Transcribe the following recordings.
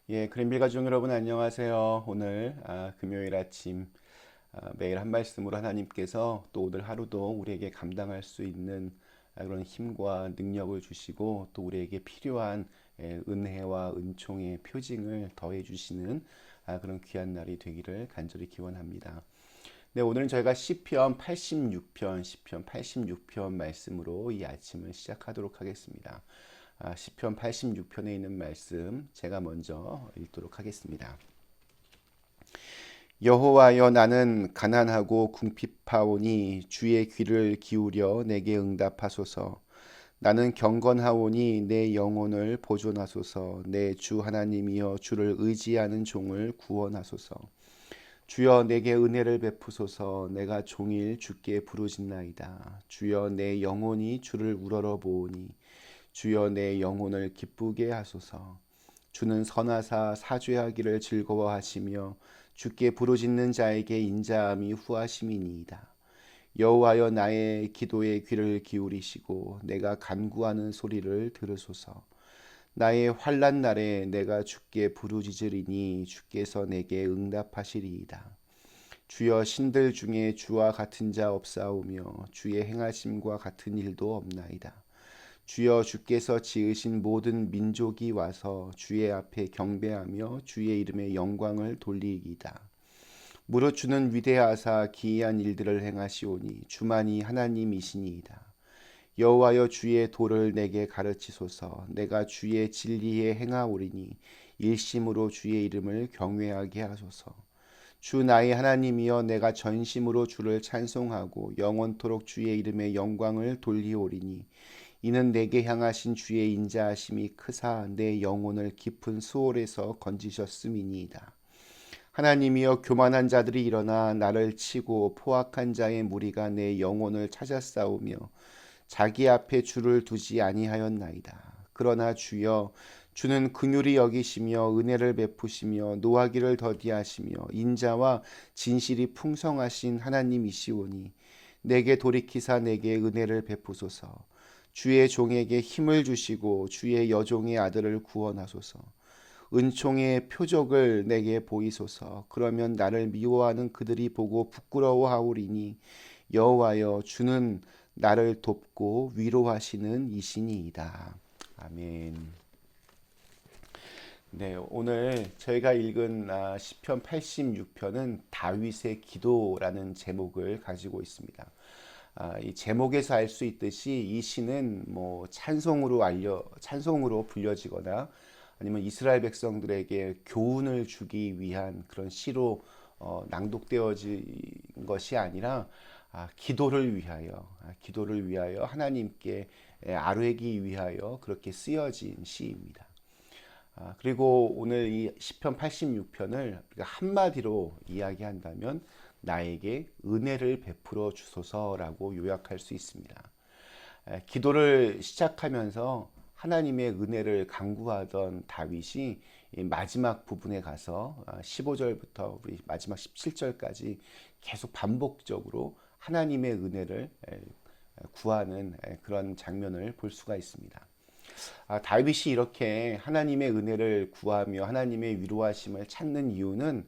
그린빌 가족 여러분 안녕하세요. 오늘 금요일 아침 매일 한 말씀으로 하나님께서 또 오늘 하루도 우리에게 감당할 수 있는 그런 힘과 능력을 주시고 또 우리에게 필요한 은혜와 은총의 표징을 더해 주시는 그런 귀한 날이 되기를 간절히 기원합니다. 네, 오늘은 저희가 시편 86편 말씀으로 이 아침을 시작하도록 하겠습니다. 시편 86편에 있는 말씀 제가 먼저 읽도록 하겠습니다. 여호와여, 나는 가난하고 궁핍하오니 주의 귀를 기울여 내게 응답하소서. 나는 경건하오니 내 영혼을 보존하소서. 내 주 하나님이여, 주를 의지하는 종을 구원하소서. 주여, 내게 은혜를 베푸소서. 내가 종일 주께 부르짖나이다. 주여, 내 영혼이 주를 우러러보오니 주여, 내 영혼을 기쁘게 하소서. 주는 선하사 사죄하기를 즐거워하시며 주께 부르짖는 자에게 인자함이 후하심이니이다. 여호와여, 나의 기도에 귀를 기울이시고 내가 간구하는 소리를 들으소서. 나의 환난 날에 내가 주께 부르짖으리니 주께서 내게 응답하시리이다. 주여, 신들 중에 주와 같은 자 없사오며 주의 행하심과 같은 일도 없나이다. 주여, 주께서 지으신 모든 민족이 와서 주의 앞에 경배하며 주의 이름의 영광을 돌리이다. 무릇 주는 위대하사 기이한 일들을 행하시오니 주만이 하나님이시니이다. 여호와여, 주의 도를 내게 가르치소서. 내가 주의 진리에 행하오리니 일심으로 주의 이름을 경외하게 하소서. 주 나의 하나님이여, 내가 전심으로 주를 찬송하고 영원토록 주의 이름의 영광을 돌리오리니 이는 내게 향하신 주의 인자하심이 크사 내 영혼을 깊은 수월에서 건지셨음이니이다. 하나님이여, 교만한 자들이 일어나 나를 치고 포악한 자의 무리가 내 영혼을 찾아싸우며 자기 앞에 주를 두지 아니하였나이다. 그러나 주여, 주는 긍휼히 여기시며 은혜를 베푸시며 노하기를 더디하시며 인자와 진실이 풍성하신 하나님이시오니 내게 돌이키사 내게 은혜를 베푸소서. 주의 종에게 힘을 주시고 주의 여종의 아들을 구원하소서. 은총의 표적을 내게 보이소서. 그러면 나를 미워하는 그들이 보고 부끄러워하오리니 여호와여, 주는 나를 돕고 위로하시는 이신이이다. 아멘. 네, 오늘 저희가 읽은 시편 86편은 다윗의 기도라는 제목을 가지고 있습니다. 이 제목에서 알 수 있듯이 이 시는 뭐 찬송으로 불려지거나 아니면 이스라엘 백성들에게 교훈을 주기 위한 그런 시로 낭독되어진 것이 아니라 기도를 위하여 하나님께 아뢰기 위하여 그렇게 쓰여진 시입니다. 그리고 오늘 이 시편 86편을 한마디로 이야기한다면 나에게 은혜를 베풀어 주소서라고 요약할 수 있습니다. 기도를 시작하면서 하나님의 은혜를 간구하던 다윗이 마지막 부분에 가서 15절부터 우리 마지막 17절까지 계속 반복적으로 하나님의 은혜를 구하는 그런 장면을 볼 수가 있습니다. 다윗이 이렇게 하나님의 은혜를 구하며 하나님의 위로하심을 찾는 이유는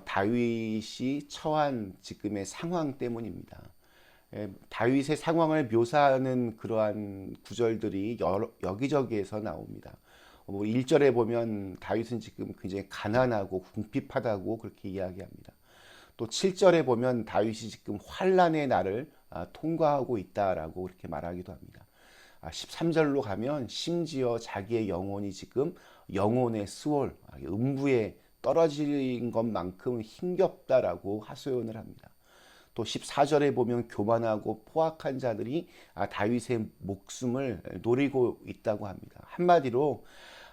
다윗이 처한 지금의 상황 때문입니다. 다윗의 상황을 묘사하는 그러한 구절들이 여기저기에서 나옵니다. 1절에 보면 다윗은 지금 굉장히 가난하고 궁핍하다고 그렇게 이야기합니다. 또 7절에 보면 다윗이 지금 환난의 날을 통과하고 있다라고 그렇게 말하기도 합니다. 13절로 가면 심지어 자기의 영혼이 지금 영혼의 수월, 음부에 떨어진 것만큼 힘겹다라고 하소연을 합니다. 또 14절에 보면 교만하고 포악한 자들이 다윗의 목숨을 노리고 있다고 합니다. 한마디로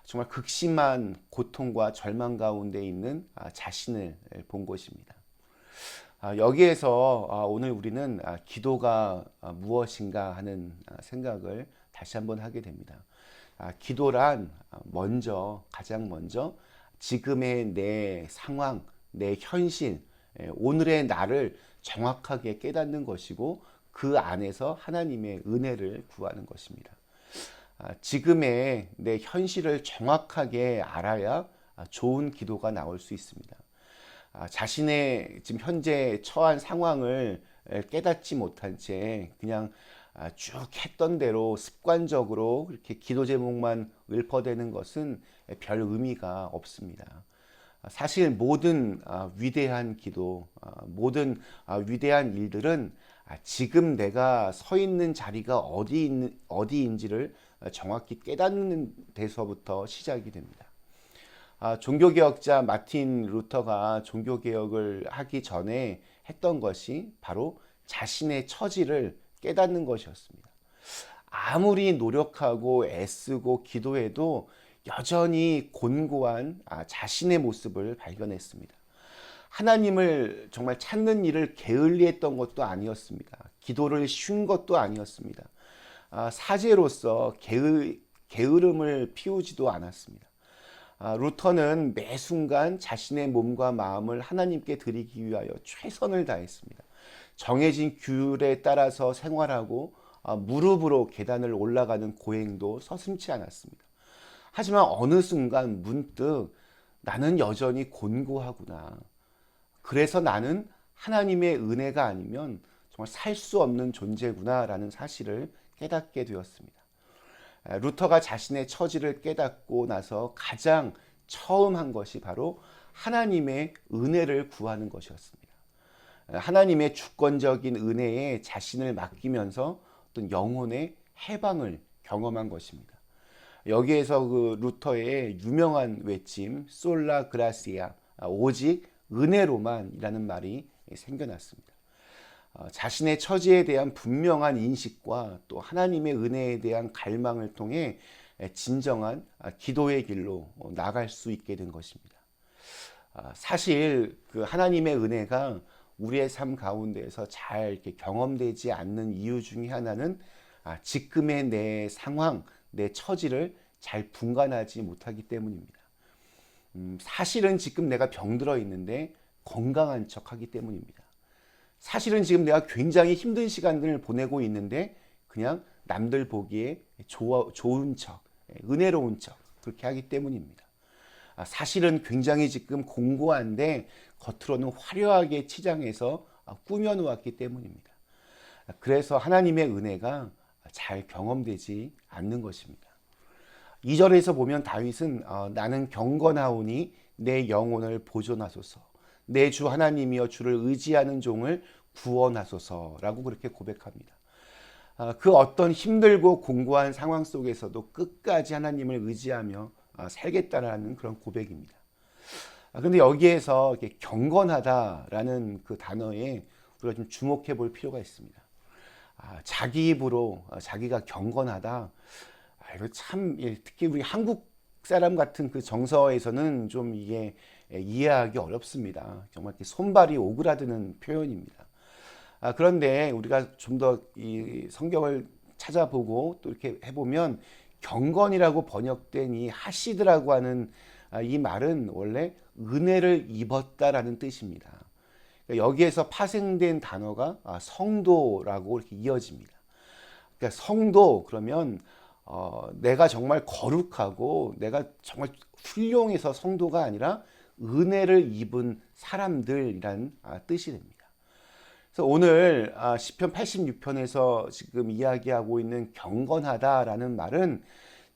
정말 극심한 고통과 절망 가운데 있는 자신을 본 것입니다. 여기에서 오늘 우리는 기도가 무엇인가 하는 생각을 다시 한번 하게 됩니다. 기도란 가장 먼저 지금의 내 상황, 내 현실, 오늘의 나를 정확하게 깨닫는 것이고 그 안에서 하나님의 은혜를 구하는 것입니다. 지금의 내 현실을 정확하게 알아야 좋은 기도가 나올 수 있습니다. 자신의 지금 현재 처한 상황을 깨닫지 못한 채 그냥 쭉 했던 대로 습관적으로 이렇게 기도 제목만 읊어대는 것은 별 의미가 없습니다. 사실 모든 위대한 기도, 모든 위대한 일들은 지금 내가 서 있는 자리가 어디인지를 정확히 깨닫는 데서부터 시작이 됩니다. 종교개혁자 마틴 루터가 종교개혁을 하기 전에 했던 것이 바로 자신의 처지를 깨닫는 것이었습니다. 아무리 노력하고 애쓰고 기도해도 여전히 곤고한 자신의 모습을 발견했습니다. 하나님을 정말 찾는 일을 게을리했던 것도 아니었습니다. 기도를 쉰 것도 아니었습니다. 사제로서 게으름을 피우지도 않았습니다. 루터는 매 순간 자신의 몸과 마음을 하나님께 드리기 위하여 최선을 다했습니다. 정해진 규율에 따라서 생활하고 무릎으로 계단을 올라가는 고행도 서슴지 않았습니다. 하지만 어느 순간 문득 나는 여전히 곤고하구나. 그래서 나는 하나님의 은혜가 아니면 정말 살 수 없는 존재구나 라는 사실을 깨닫게 되었습니다. 루터가 자신의 처지를 깨닫고 나서 가장 처음 한 것이 바로 하나님의 은혜를 구하는 것이었습니다. 하나님의 주권적인 은혜에 자신을 맡기면서 어떤 영혼의 해방을 경험한 것입니다. 여기에서 그 루터의 유명한 외침 솔라 그라시아, 오직 은혜로만이라는 말이 생겨났습니다. 자신의 처지에 대한 분명한 인식과 또 하나님의 은혜에 대한 갈망을 통해 진정한 기도의 길로 나갈 수 있게 된 것입니다. 사실 그 하나님의 은혜가 우리의 삶 가운데에서 잘 이렇게 경험되지 않는 이유 중에 하나는 지금의 내 상황, 내 처지를 잘 분간하지 못하기 때문입니다. 사실은 지금 내가 병들어 있는데 건강한 척하기 때문입니다. 사실은 지금 내가 굉장히 힘든 시간들을 보내고 있는데 그냥 남들 보기에 좋은 척, 은혜로운 척 그렇게 하기 때문입니다. 사실은 굉장히 지금 공고한데 겉으로는 화려하게 치장해서 꾸며놓았기 때문입니다. 그래서 하나님의 은혜가 잘 경험되지 않는 것입니다. 2절에서 보면 다윗은 나는 경건하오니 내 영혼을 보존하소서, 내 주 하나님이여 주를 의지하는 종을 구원하소서라고 그렇게 고백합니다. 그 어떤 힘들고 공고한 상황 속에서도 끝까지 하나님을 의지하며 살겠다라는 그런 고백입니다. 그런데 여기에서 경건하다라는 그 단어에 우리가 좀 주목해 볼 필요가 있습니다. 자기 입으로 자기가 경건하다. 이거 참 특히 우리 한국 사람 같은 그 정서에서는 좀 이게 이해하기 어렵습니다. 정말 손발이 오그라드는 표현입니다. 그런데 우리가 좀 더 이 성경을 찾아보고 또 이렇게 해보면 경건이라고 번역된 이 하시드라고 하는 이 말은 원래 은혜를 입었다라는 뜻입니다. 그러니까 여기에서 파생된 단어가 성도라고 이렇게 이어집니다. 그러니까 성도 그러면 내가 정말 거룩하고 내가 정말 훌륭해서 성도가 아니라 은혜를 입은 사람들이란 뜻이 됩니다. 그래서 오늘 시편 86편에서 지금 이야기하고 있는 경건하다라는 말은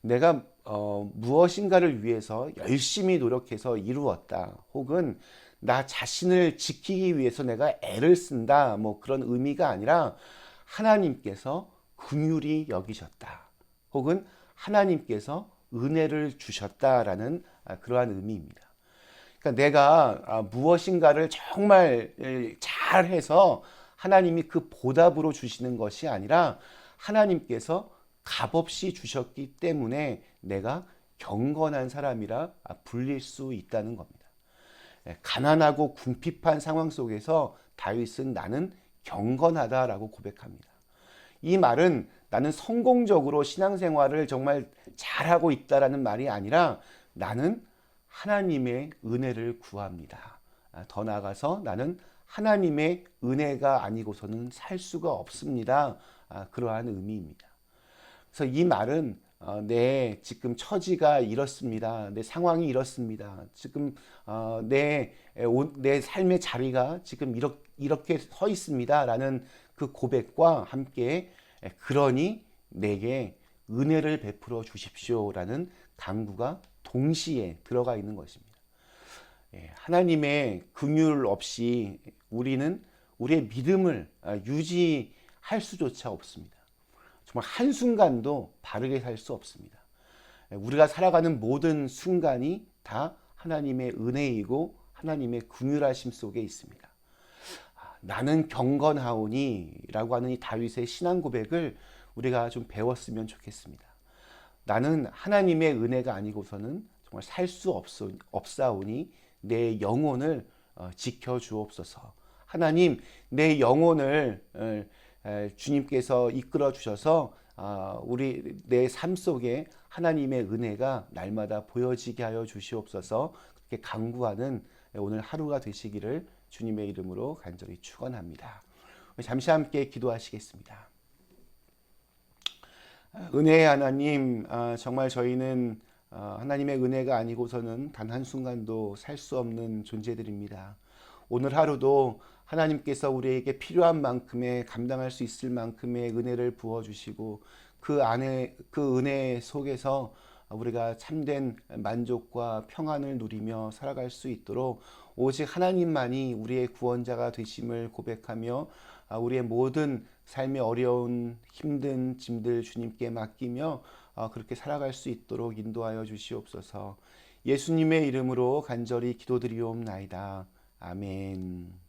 내가 무엇인가를 위해서 열심히 노력해서 이루었다, 혹은 나 자신을 지키기 위해서 내가 애를 쓴다, 뭐 그런 의미가 아니라 하나님께서 긍휼히 여기셨다, 혹은 하나님께서 은혜를 주셨다라는 그러한 의미입니다. 그러니까 내가 무엇인가를 정말 잘해서 하나님이 그 보답으로 주시는 것이 아니라 하나님께서 값없이 주셨기 때문에 내가 경건한 사람이라 불릴 수 있다는 겁니다. 가난하고 궁핍한 상황 속에서 다윗은 나는 경건하다라고 고백합니다. 이 말은 나는 성공적으로 신앙생활을 정말 잘하고 있다라는 말이 아니라 나는 하나님의 은혜를 구합니다. 더 나아가서 나는 하나님의 은혜가 아니고서는 살 수가 없습니다. 그러한 의미입니다. 그래서 이 말은 내 지금 처지가 이렇습니다. 내 상황이 이렇습니다. 지금 내 삶의 자리가 지금 이렇게 서 있습니다. 라는 그 고백과 함께 그러니 내게 은혜를 베풀어 주십시오라는 간구가 동시에 들어가 있는 것입니다. 하나님의 긍휼 없이 우리는 우리의 믿음을 유지할 수조차 없습니다. 정말 한순간도 바르게 살 수 없습니다. 우리가 살아가는 모든 순간이 다 하나님의 은혜이고 하나님의 긍휼하심 속에 있습니다. 나는 경건하오니 라고 하는 이 다윗의 신앙 고백을 우리가 좀 배웠으면 좋겠습니다. 나는 하나님의 은혜가 아니고서는 정말 살 수 없사오니 내 영혼을 지켜주옵소서. 하나님, 내 영혼을 주님께서 이끌어 주셔서 내 삶 속에 하나님의 은혜가 날마다 보여지게 하여 주시옵소서. 그렇게 간구하는 오늘 하루가 되시기를 주님의 이름으로 간절히 축원합니다. 잠시 함께 기도하시겠습니다. 은혜의 하나님, 정말 저희는 하나님의 은혜가 아니고서는 단 한순간도 살 수 없는 존재들입니다. 오늘 하루도 하나님께서 우리에게 필요한 만큼의 감당할 수 있을 만큼의 은혜를 부어주시고 그 은혜 속에서 우리가 참된 만족과 평안을 누리며 살아갈 수 있도록 오직 하나님만이 우리의 구원자가 되심을 고백하며 우리의 모든 삶의 어려운 힘든 짐들 주님께 맡기며 그렇게 살아갈 수 있도록 인도하여 주시옵소서. 예수님의 이름으로 간절히 기도드리옵나이다. 아멘.